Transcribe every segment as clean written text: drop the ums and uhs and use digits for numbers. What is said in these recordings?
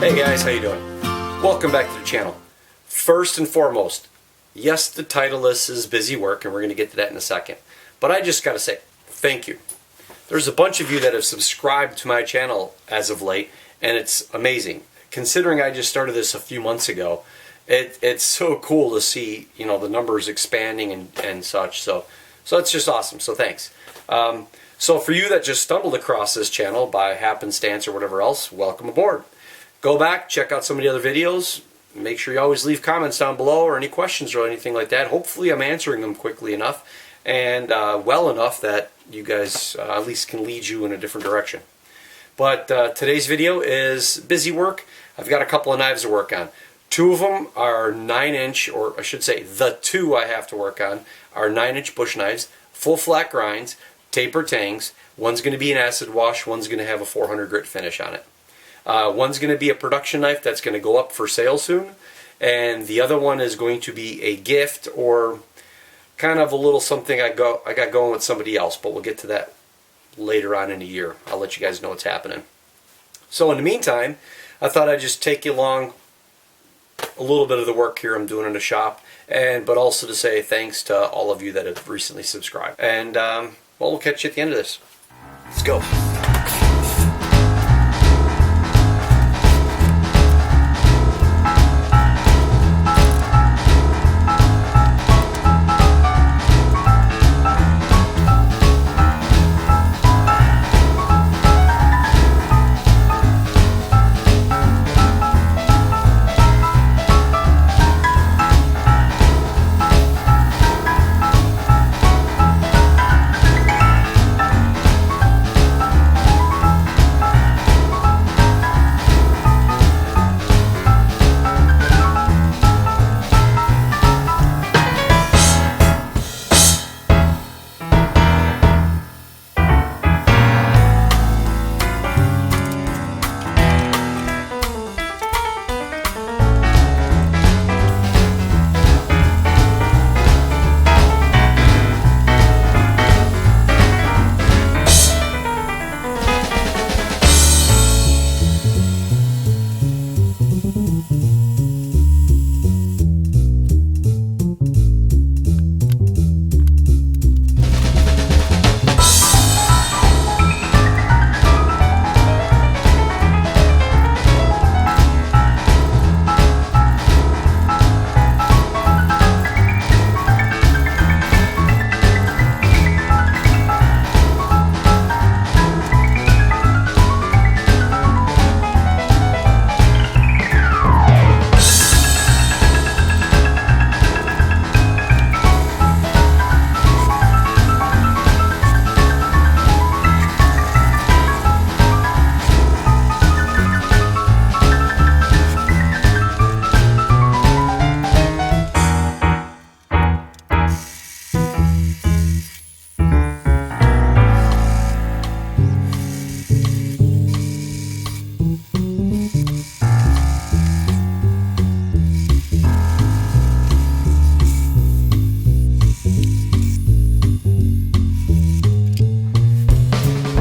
Hey guys, how you doing? Welcome back to the channel. First and foremost, yes, the title list is busy work, and we're going to get to that in a second. But I just got to say, thank you. There's a bunch of you that have subscribed to my channel as of late, and it's amazing. Considering I just started this a few months ago, it's so cool to see, you know, the numbers expanding and such. So it's just awesome. So thanks. So for you that just stumbled across this channel by happenstance or whatever else, welcome aboard. Go back, check out some of the other videos. Make sure you always leave comments down below or any questions or anything like that. Hopefully I'm answering them quickly enough and well enough that you guys at least can lead you in a different direction. But today's video is busy work. I've got a couple of knives to work on. Two of them are 9-inch, or I should say the two I have to work on are 9-inch bush knives, full flat grinds, taper tangs. One's going to be an acid wash, one's going to have a 400 grit finish on it. One's going to be a production knife that's going to go up for sale soon, and the other one is going to be a gift or kind of a little something I got going with somebody else, but we'll get to that later on in the year. I'll let you guys know what's happening. So in the meantime, I thought I'd just take you along a little bit of the work here I'm doing in the shop, but also to say thanks to all of you that have recently subscribed. And well, we'll catch you at the end of this. Let's go.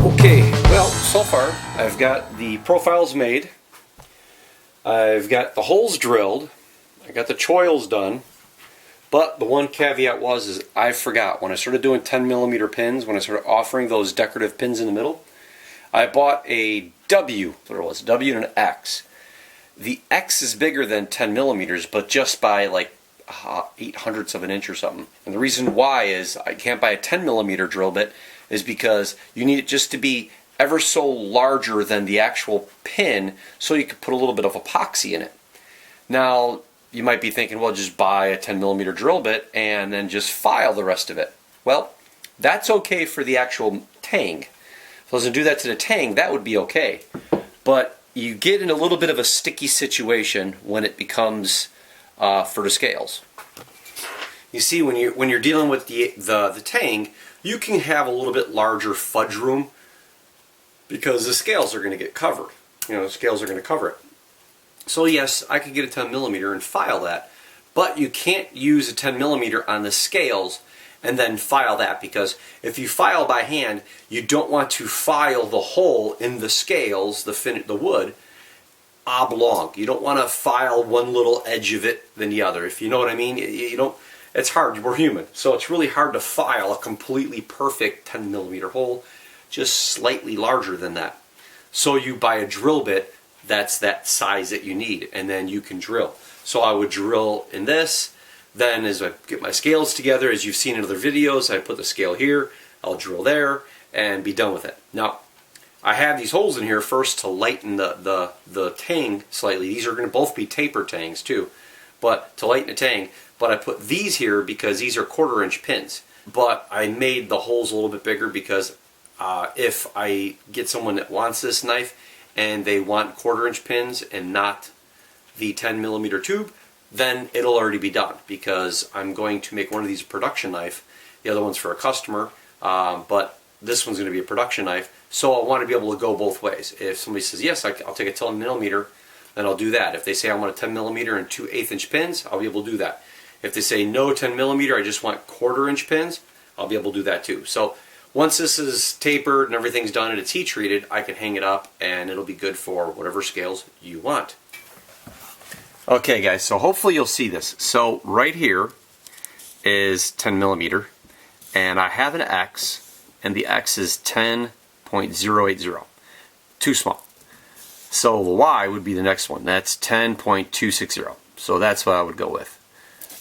Okay, well, so far I've got the profiles made, I've got the holes drilled, I got the choils done, but the one caveat is I forgot when I started doing 10mm pins, when I started offering those decorative pins in the middle, I bought a W, what it was, W and an X. The X is bigger than 10mm, but just by like 0.08 of an inch or something. And the reason why is I can't buy a 10mm drill bit is because you need it just to be ever so larger than the actual pin so you could put a little bit of epoxy in it. Now, you might be thinking, well, just buy a 10mm drill bit and then just file the rest of it. Well, that's okay for the actual tang. If I was to do that to the tang, that would be okay. But you get in a little bit of a sticky situation when it becomes for the scales. You see, when you're dealing with the tang, you can have a little bit larger fudge room because the scales are going to get covered. You know, the scales are going to cover it. So yes, I could get a 10mm and file that, but you can't use a 10mm on the scales and then file that, because if you file by hand, you don't want to file the hole in the scales, the wood, oblong. You don't want to file one little edge of it than the other. If you know what I mean, you don't. It's hard. We're human, so it's really hard to file a completely perfect 10 millimeter hole, just slightly larger than that. So you buy a drill bit that's that size that you need, and then you can drill. So I would drill in this. Then as I get my scales together, as you've seen in other videos, I put the scale here, I'll drill there, and be done with it. Now, I have these holes in here first to lighten the tang slightly. These are going to both be taper tangs too, but to lighten the tang. But I put these here because these are 1/4 inch pins. But I made the holes a little bit bigger because if I get someone that wants this knife and they want 1/4 inch pins and not the 10 millimeter tube, then it'll already be done, because I'm going to make one of these a production knife. The other one's for a customer, but this one's going to be a production knife. So I want to be able to go both ways. If somebody says, yes, I'll take a 10 millimeter, then I'll do that. If they say I want a 10 millimeter and 2 1/8 inch pins, I'll be able to do that. If they say no 10 millimeter, I just want 1/4 inch pins, I'll be able to do that too. So once this is tapered and everything's done and it's heat treated, I can hang it up and it'll be good for whatever scales you want. Okay guys, so hopefully you'll see this. So right here is 10 millimeter, and I have an X, and the X is 10.080, too small. So the Y would be the next one. That's 10.260. So that's what I would go with.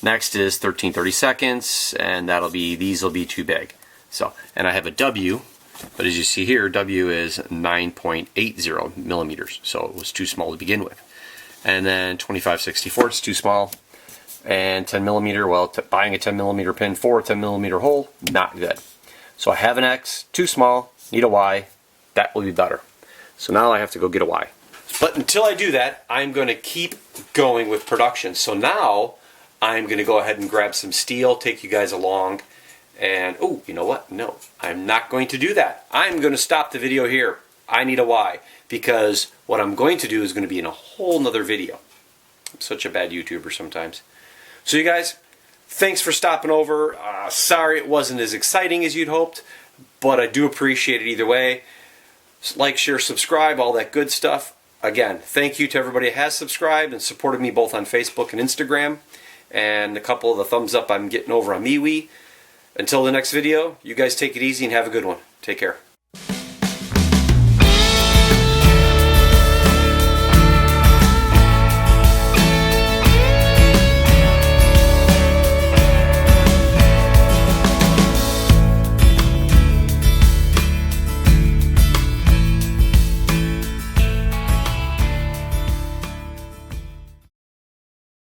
Next is 13/32, and these will be too big. So, and I have a W, but as you see here, W is 9.80 millimeters. So it was too small to begin with. And then 25/64, it's too small. And 10 millimeter, well, buying a 10 millimeter pin for a 10 millimeter hole, not good. So I have an X, too small, need a Y, that will be better. So now I have to go get a Y. But until I do that, I'm going to keep going with production. So now I'm going to go ahead and grab some steel, take you guys along, and, oh, you know what? No, I'm not going to do that. I'm going to stop the video here. I need a Y, because what I'm going to do is going to be in a whole nother video. I'm such a bad YouTuber sometimes. So you guys, thanks for stopping over. Sorry it wasn't as exciting as you'd hoped, but I do appreciate it either way. Like, share, subscribe, all that good stuff. Again, thank you to everybody that has subscribed and supported me both on Facebook and Instagram, and a couple of the thumbs up I'm getting over on MeWe. Until the next video, you guys take it easy and have a good one. Take care.